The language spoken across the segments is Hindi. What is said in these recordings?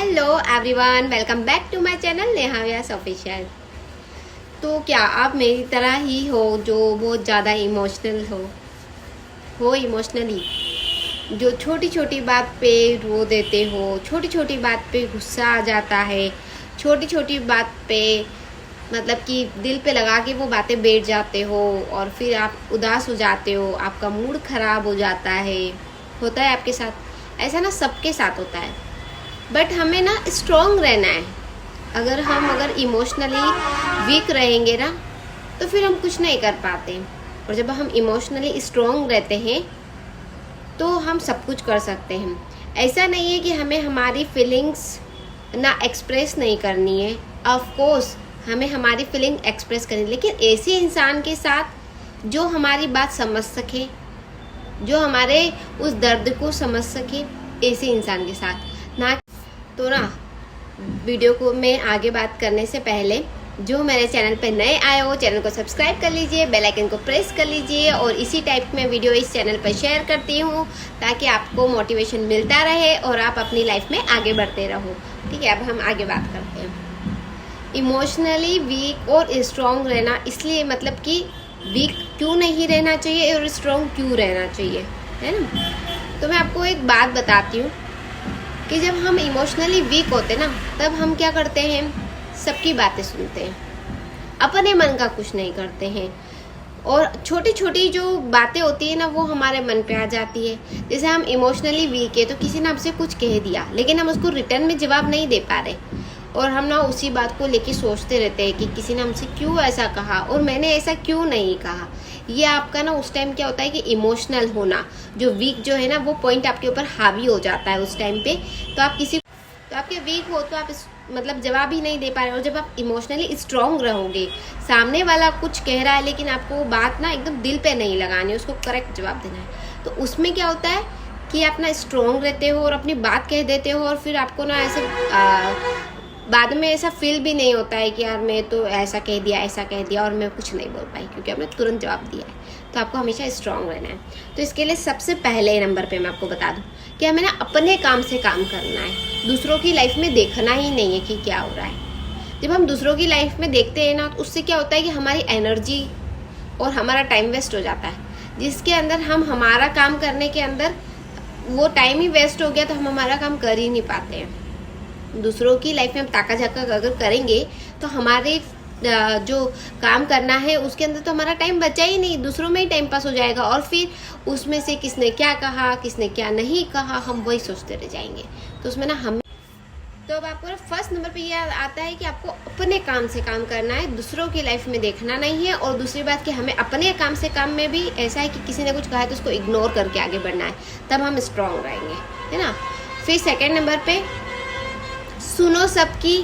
Hello everyone, welcome back to my channel Neha Vyas official. तो क्या आप मेरी तरह ही हो जो बहुत ज़्यादा इमोशनल हो इमोशनली, जो छोटी छोटी बात पे रो देते हो, छोटी छोटी बात पे गुस्सा आ जाता है, छोटी छोटी बात पे मतलब कि दिल पे लगा के वो बातें बैठ जाते हो और फिर आप उदास हो जाते हो, आपका मूड ख़राब हो जाता है। होता है आपके साथ, ऐसा ना सबके साथ होता है। बट हमें ना स्ट्रॉन्ग रहना है। अगर इमोशनली वीक रहेंगे ना तो फिर हम कुछ नहीं कर पाते, और जब हम इमोशनली स्ट्रॉन्ग रहते हैं तो हम सब कुछ कर सकते हैं। ऐसा नहीं है कि हमें हमारी फीलिंग्स ना एक्सप्रेस नहीं करनी है। ऑफ कोर्स हमें हमारी फीलिंग एक्सप्रेस करनी है, लेकिन ऐसे इंसान के साथ जो हमारी बात समझ सके, जो हमारे उस दर्द को समझ सके, ऐसे इंसान के साथ ना। तो ना वीडियो को मैं आगे बात करने से पहले, जो मेरे चैनल पर नए आए हो चैनल को सब्सक्राइब कर लीजिए, बेल आइकन को प्रेस कर लीजिए, और इसी टाइप में वीडियो इस चैनल पर शेयर करती हूँ ताकि आपको मोटिवेशन मिलता रहे और आप अपनी लाइफ में आगे बढ़ते रहो। ठीक है, अब हम आगे बात करते हैं। इमोशनली वीक और स्ट्रॉन्ग रहना, इसलिए मतलब कि वीक क्यों नहीं रहना चाहिए और स्ट्रॉन्ग क्यों रहना चाहिए, है ना। तो मैं आपको एक बात बताती हूँ कि जब हम इमोशनली वीक होते ना तब हम क्या करते हैं, सबकी बातें सुनते हैं, अपने मन का कुछ नहीं करते हैं, और छोटी छोटी जो बातें होती है ना वो हमारे मन पे आ जाती है। जैसे हम इमोशनली वीक है तो किसी ने हमसे कुछ कह दिया, लेकिन हम उसको रिटर्न में जवाब नहीं दे पा रहे, और हम ना उसी बात को लेके सोचते रहते हैं कि किसी ने हमसे क्यों ऐसा कहा और मैंने ऐसा क्यों नहीं कहा। ये आपका ना उस टाइम क्या होता है कि इमोशनल होना, जो वीक जो है ना वो पॉइंट आपके ऊपर हावी हो जाता है उस टाइम पे। तो आपके वीक हो तो आप मतलब जवाब ही नहीं दे पा रहे। और जब आप इमोशनली स्ट्रॉन्ग रहोगे, सामने वाला कुछ कह रहा है लेकिन आपको वो बात ना एकदम दिल पे नहीं लगानी, उसको करेक्ट जवाब देना है, तो उसमें क्या होता है कि आप ना स्ट्रॉन्ग रहते हो और अपनी बात कह देते हो, और फिर आपको ना ऐसे बाद में ऐसा फील भी नहीं होता है कि यार मैं तो ऐसा कह दिया और मैं कुछ नहीं बोल पाई, क्योंकि आपने तुरंत जवाब दिया है। तो आपको हमेशा स्ट्रॉन्ग रहना है। तो इसके लिए सबसे पहले नंबर पे मैं आपको बता दूं कि हमें ना अपने काम से काम करना है, दूसरों की लाइफ में देखना ही नहीं है कि क्या हो रहा है। जब हम दूसरों की लाइफ में देखते हैं ना तो उससे क्या होता है कि हमारी एनर्जी और हमारा टाइम वेस्ट हो जाता है, जिसके अंदर हम हमारा काम करने के अंदर वो टाइम ही वेस्ट हो गया, तो हम हमारा काम कर ही नहीं पाते हैं। दूसरों की लाइफ में हम ताका झाका अगर करेंगे तो हमारे जो काम करना है उसके अंदर तो हमारा टाइम बचा ही नहीं, दूसरों में ही टाइम पास हो जाएगा, और फिर उसमें से किसने क्या कहा किसने क्या नहीं कहा हम वही सोचते रह जाएंगे। तो उसमें ना हम तो अब आपको फर्स्ट नंबर पे ये आता है कि आपको अपने काम से काम करना है, दूसरों की लाइफ में देखना नहीं है। और दूसरी बात कि हमें अपने काम से काम में भी ऐसा है कि किसी ने कुछ कहा है तो उसको इग्नोर करके आगे बढ़ना है, तब हम स्ट्रॉन्ग रहेंगे, है ना। फिर सेकेंड नंबर पे, सुनो सबकी,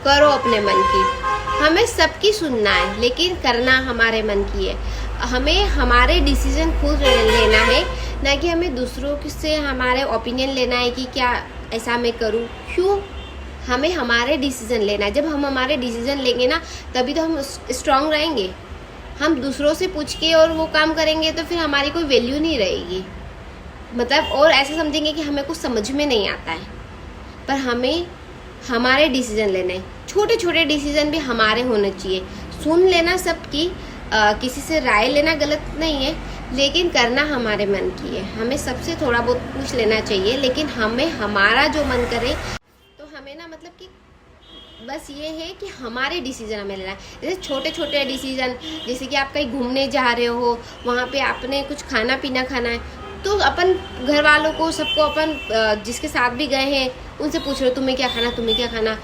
करो अपने मन की। हमें सबकी सुनना है लेकिन करना हमारे मन की है। हमें हमारे डिसीजन खुद लेना है, ना कि हमें दूसरों से हमारे ओपिनियन लेना है कि क्या ऐसा मैं करूं, क्यों। हमें हमारे डिसीजन लेना है। जब हम हमारे डिसीजन लेंगे ना तभी तो हम स्ट्रांग रहेंगे। हम दूसरों से पूछ के और वो काम करेंगे तो फिर हमारी कोई वैल्यू नहीं रहेगी, मतलब और ऐसा समझेंगे कि हमें कुछ समझ में नहीं आता है। पर हमें हमारे डिसीजन लेने, छोटे छोटे डिसीजन भी हमारे होने चाहिए। सुन लेना सबकी, किसी से राय लेना गलत नहीं है, लेकिन करना हमारे मन की है। हमें सबसे थोड़ा बहुत पूछ लेना चाहिए, लेकिन हमें हमारा जो मन करे तो हमें ना मतलब कि बस ये है कि हमारे डिसीजन हमें लेना है। जैसे छोटे छोटे डिसीजन, जैसे कि आप कहीं घूमने जा रहे हो, वहाँ पे आपने कुछ खाना पीना खाना है, तो अपन घर वालों को सबको अपन जिसके साथ भी गए हैं उनसे पूछ रहे हो तुम्हें क्या खाना,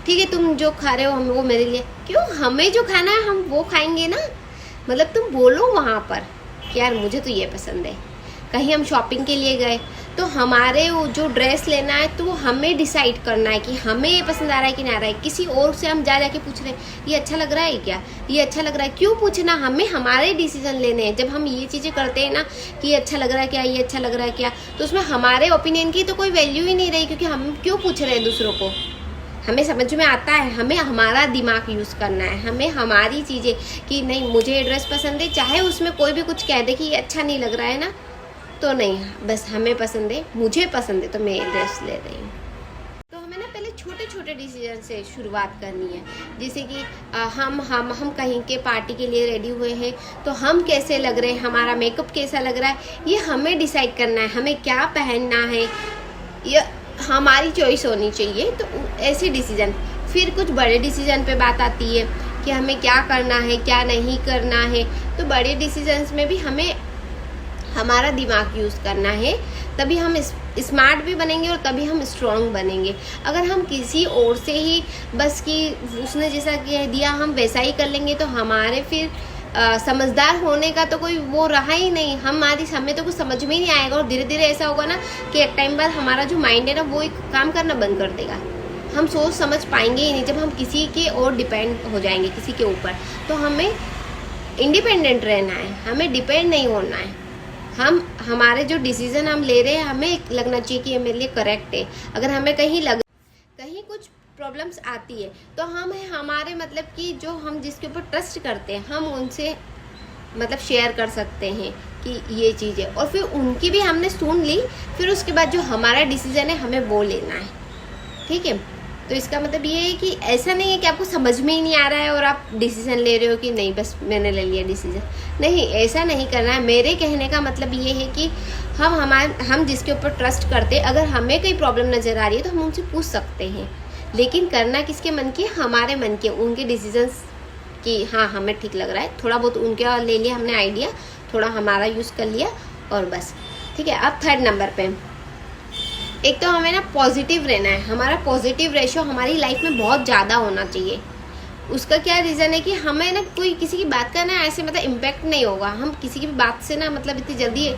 ठीक है तुम जो खा रहे हो हम वो मेरे लिए, क्यों, हमें जो खाना है हम वो खाएंगे ना। मतलब तुम बोलो वहाँ पर कि यार मुझे तो ये पसंद है। कहीं हम शॉपिंग के लिए गए तो हमारे वो जो ड्रेस लेना है तो वो हमें डिसाइड करना है कि हमें ये पसंद आ रहा है कि नहीं आ रहा है। किसी और से हम जाके पूछ रहे हैं ये अच्छा लग रहा है क्या, ये अच्छा लग रहा है, क्यों पूछना। हमें हमारे डिसीजन लेने हैं। जब हम ये चीज़ें करते हैं ना कि ये अच्छा लग रहा है क्या, ये अच्छा लग रहा है क्या, तो उसमें हमारे ओपिनियन की तो कोई वैल्यू ही नहीं रही, क्योंकि हम क्यों पूछ रहे हैं दूसरों को। हमें समझ में आता है, हमें हमारा दिमाग यूज़ करना है, हमें हमारी चीज़ें कि नहीं मुझे ये ड्रेस पसंद है, चाहे उसमें कोई भी कुछ कह दे कि ये अच्छा नहीं लग रहा है ना, तो नहीं, बस हमें पसंद है, मुझे पसंद है तो मैं ये ड्रेस ले रही हूँ। तो हमें ना पहले छोटे डिसीजन से शुरुआत करनी है। जैसे कि हम कहीं के पार्टी के लिए रेडी हुए हैं, तो हम कैसे लग रहे हैं, हमारा मेकअप कैसा लग रहा है, ये हमें डिसाइड करना है। हमें क्या पहनना है ये हमारी चॉइस होनी चाहिए। तो ऐसे डिसीजन। फिर कुछ बड़े डिसीजन पे बात आती है कि हमें क्या करना है, क्या नहीं करना है। तो बड़े डिसीजंस में भी हमें हमारा दिमाग यूज़ करना है, तभी हम स्मार्ट भी बनेंगे और तभी हम स्ट्रांग बनेंगे। अगर हम किसी और से ही बस कि उसने जैसा कह दिया हम वैसा ही कर लेंगे, तो हमारे फिर समझदार होने का तो कोई वो रहा ही नहीं। हमें तो कुछ समझ में ही नहीं आएगा, और धीरे धीरे ऐसा होगा ना कि एक टाइम बाद हमारा जो माइंड है ना वो एक काम करना बंद कर देगा। हम सोच समझ पाएंगे ही नहीं जब हम किसी के और डिपेंड हो जाएंगे, किसी के ऊपर। तो हमें इंडिपेंडेंट रहना है, हमें डिपेंड नहीं होना है। हमारे जो डिसीजन हम ले रहे हैं हमें लगना चाहिए कि ये मेरे लिए करेक्ट है। अगर हमें कहीं कुछ प्रॉब्लम्स आती है, तो हमारे मतलब कि जो हम जिसके ऊपर ट्रस्ट करते हैं, हम उनसे मतलब शेयर कर सकते हैं कि ये चीज़ है, और फिर उनकी भी हमने सुन ली। फिर उसके बाद जो हमारा डिसीजन है हमें वो लेना है, ठीक है। तो इसका मतलब ये है कि ऐसा नहीं है कि आपको समझ में ही नहीं आ रहा है और आप डिसीजन ले रहे हो कि नहीं बस मैंने ले लिया डिसीजन। नहीं, ऐसा नहीं करना है। मेरे कहने का मतलब ये है कि हम जिसके ऊपर ट्रस्ट करते, अगर हमें कोई प्रॉब्लम नज़र आ रही है तो हम उनसे पूछ सकते हैं। लेकिन करना किसके मन की, हमारे मन के, उनके डिसीजंस की। हाँ, हमें ठीक लग रहा है, थोड़ा बहुत उनका ले लिया हमने आइडिया, थोड़ा हमारा यूज़ कर लिया और बस, ठीक है। अब थर्ड नंबर पे, एक तो हमें ना पॉजिटिव रहना है। हमारा पॉजिटिव रेशो हमारी लाइफ में बहुत ज़्यादा होना चाहिए। उसका क्या रीज़न है कि हमें ना कोई किसी की बात का ना ऐसे मतलब इम्पैक्ट नहीं होगा। हम किसी की भी बात से ना मतलब इतनी जल्दी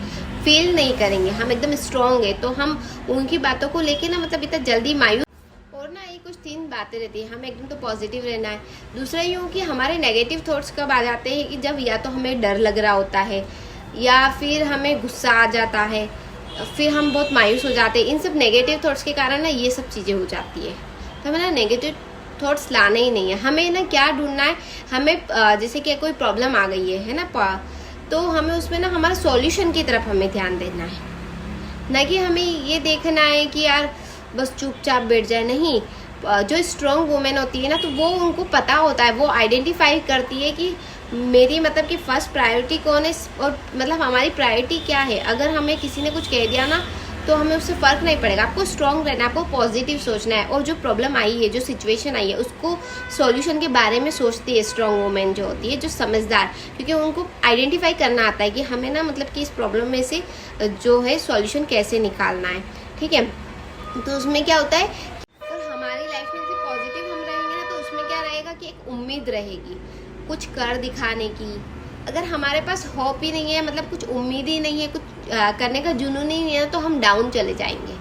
फेल नहीं करेंगे। हम एकदम स्ट्रॉन्ग है, तो हम उनकी बातों को लेके ना मतलब इतना जल्दी मायूस। और ना ये कुछ 3 बातें रहती है। हमें एकदम तो पॉजिटिव रहना है। दूसरा यूँ कि हमारे नेगेटिव थॉट्स कब आ जाते हैं कि जब या तो हमें डर लग रहा होता है, या फिर हमें गुस्सा आ जाता है, फिर हम बहुत मायूस हो जाते हैं। इन सब नेगेटिव थॉट्स के कारण ना ये सब चीज़ें हो जाती है। तो हमें ना नेगेटिव थॉट्स लाने ही नहीं है। हमें ना क्या ढूंढना है, हमें जैसे कि कोई प्रॉब्लम आ गई है ना, तो हमें उसमें ना हमारा सॉल्यूशन की तरफ हमें ध्यान देना है, ना कि हमें ये देखना है कि यार बस चुपचाप बैठ जाए। नहीं, जो स्ट्रॉन्ग वुमेन होती है ना, तो वो उनको पता होता है, वो आइडेंटिफाई करती है कि मेरी मतलब कि फर्स्ट प्रायोरिटी कौन है और मतलब हमारी प्रायोरिटी क्या है। अगर हमें किसी ने कुछ कह दिया ना, तो हमें उससे फ़र्क नहीं पड़ेगा। आपको स्ट्रॉन्ग रहना है, आपको पॉजिटिव सोचना है, और जो प्रॉब्लम आई है, जो सिचुएशन आई है, उसको सॉल्यूशन के बारे में सोचती है स्ट्रॉन्ग वुमेन जो होती है, जो समझदार, क्योंकि उनको आइडेंटिफाई करना आता है कि हमें ना मतलब कि इस प्रॉब्लम में से जो है सॉल्यूशन कैसे निकालना है, ठीक है। तो उसमें क्या होता है, और हमारी लाइफ में जैसे पॉजिटिव हम रहेंगे ना, तो उसमें क्या रहेगा कि एक उम्मीद रहेगी कुछ कर दिखाने की। अगर हमारे पास होप ही नहीं है, मतलब कुछ उम्मीद ही नहीं है, कुछ करने का जुनून ही नहीं है, तो हम डाउन चले जाएंगे।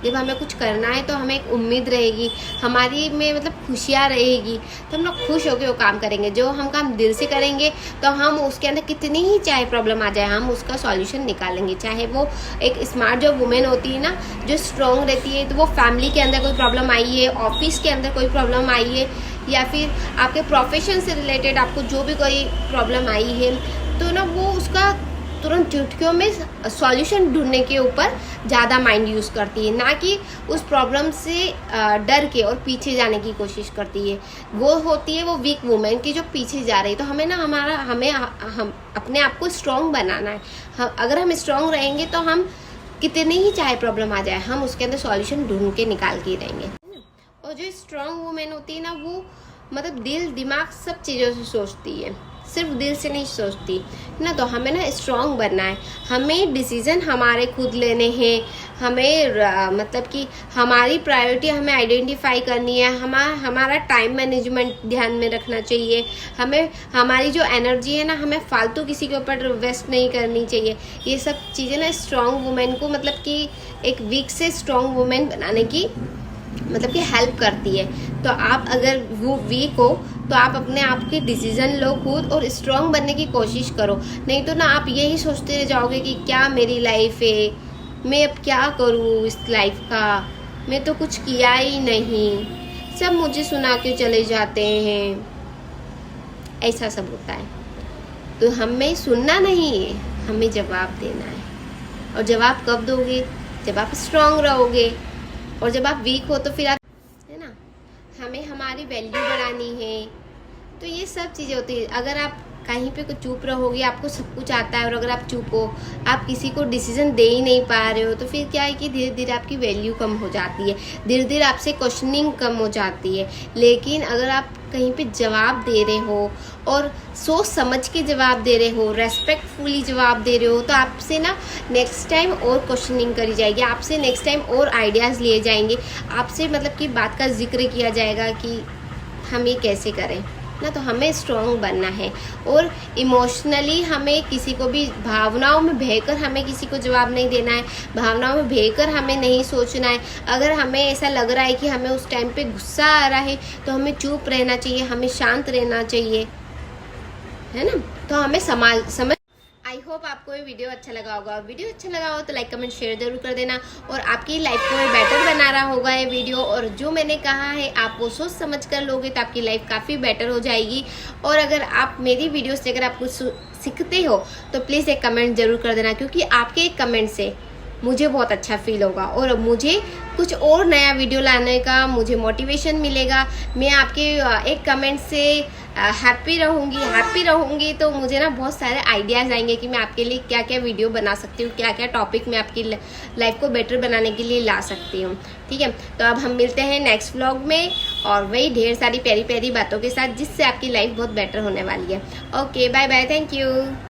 जब हमें कुछ करना है तो हमें एक उम्मीद रहेगी, हमारी में मतलब खुशियाँ रहेगी, तो हम लोग खुश होकर वो काम करेंगे। जो हम काम दिल से करेंगे, तो हम उसके अंदर कितनी ही चाहे प्रॉब्लम आ जाए, हम उसका सॉल्यूशन निकालेंगे। चाहे वो एक स्मार्ट जो वुमेन होती है ना, जो स्ट्रॉन्ग रहती है, तो वो फैमिली के अंदर कोई प्रॉब्लम आई है, ऑफिस के अंदर कोई प्रॉब्लम आई है, या फिर आपके प्रोफेशन से रिलेटेड आपको जो भी कोई प्रॉब्लम आई है, तो ना वो उसका तुरंत चुटकियों में सॉल्यूशन ढूंढने के ऊपर ज़्यादा माइंड यूज़ करती है, ना कि उस प्रॉब्लम से डर के और पीछे जाने की कोशिश करती है। वो होती है वो वीक वुमेन की जो पीछे जा रही है। तो हमें ना हम अपने आप को स्ट्रॉन्ग बनाना है। अगर हम स्ट्रॉन्ग रहेंगे तो हम कितनी ही चाहे प्रॉब्लम आ जाए, हम उसके अंदर सॉल्यूशन ढूंढ के निकाल के रहेंगे। और जो स्ट्रॉन्ग वुमेन होती है ना, वो मतलब दिल दिमाग सब चीज़ों से सोचती है, सिर्फ दिल से नहीं सोचती ना। तो हमें ना स्ट्रॉन्ग बनना है। हमें डिसीज़न हमारे खुद लेने हैं। हमें मतलब कि हमारी प्रायोरिटी हमें आइडेंटिफाई करनी है। हमारा टाइम मैनेजमेंट ध्यान में रखना चाहिए। हमें हमारी जो एनर्जी है ना, हमें फालतू किसी के ऊपर वेस्ट नहीं करनी चाहिए। ये सब चीज़ें ना स्ट्रॉन्ग वुमेन को मतलब कि एक वीक से स्ट्रॉन्ग वुमेन बनाने की मतलब कि हेल्प करती है। तो आप अगर वो वीक हो, तो आप अपने आप के डिसीज़न लो खुद और स्ट्रॉन्ग बनने की कोशिश करो। नहीं तो ना आप यही सोचते रह जाओगे कि क्या मेरी लाइफ है, मैं अब क्या करूँ इस लाइफ का, मैं तो कुछ किया ही नहीं, सब मुझे सुना के चले जाते हैं, ऐसा सब होता है। तो हमें सुनना नहीं है, हमें जवाब देना है। और जवाब कब दोगे, जब आप स्ट्रॉन्ग रहोगे। और जब आप वीक हो तो फिर आप, है ना, हमें हमारी वैल्यू बढ़ानी है। तो ये सब चीज़ें होती है। अगर आप कहीं पे कुछ चुप रहोगे, आपको सब कुछ आता है, और अगर आप चुप हो, आप किसी को डिसीजन दे ही नहीं पा रहे हो, तो फिर क्या है कि धीरे धीरे आपकी वैल्यू कम हो जाती है, धीरे धीरे आपसे क्वेश्चनिंग कम हो जाती है। लेकिन अगर आप कहीं पे जवाब दे रहे हो और सोच समझ के जवाब दे रहे हो, रेस्पेक्टफुली जवाब दे रहे हो, तो आपसे ना नेक्स्ट टाइम और क्वेश्चनिंग करी जाएगी, आपसे नेक्स्ट टाइम और आइडियाज़ लिए जाएंगे, आपसे मतलब कि बात का जिक्र किया जाएगा कि हम ये कैसे करें ना। तो हमें स्ट्रॉन्ग बनना है, और इमोशनली हमें किसी को भी भावनाओं में बहकर हमें किसी को जवाब नहीं देना है, भावनाओं में बहकर हमें नहीं सोचना है। अगर हमें ऐसा लग रहा है कि हमें उस टाइम पे गुस्सा आ रहा है, तो हमें चुप रहना चाहिए, हमें शांत रहना चाहिए, है ना। तो हमें समझ आई होप आपको ये वीडियो अच्छा लगा होगा। वीडियो अच्छा लगा हो तो लाइक कमेंट शेयर जरूर कर देना, और आपकी लाइफ को बेटर बना रहा होगा ये वीडियो। और जो मैंने कहा है आप वो सोच समझ कर लोगे तो आपकी लाइफ काफ़ी बेटर हो जाएगी। और अगर आप मेरी वीडियो से अगर आप कुछ सीखते हो तो प्लीज़ एक कमेंट जरूर कर देना, क्योंकि आपके एक कमेंट से मुझे बहुत अच्छा फील होगा, और मुझे कुछ और नया वीडियो लाने का मुझे मोटिवेशन मिलेगा। मैं आपके एक कमेंट से हैप्पी रहूँगी, तो मुझे ना बहुत सारे आइडियाज़ आएंगे कि मैं आपके लिए क्या क्या वीडियो बना सकती हूँ, क्या क्या टॉपिक मैं आपकी लाइफ को बेटर बनाने के लिए ला सकती हूँ। ठीक है, तो अब हम मिलते हैं नेक्स्ट व्लॉग में, और वही ढेर सारी प्यारी प्यारी बातों के साथ, जिससे आपकी लाइफ बहुत बेटर होने वाली है। Okay, bye bye, thank you.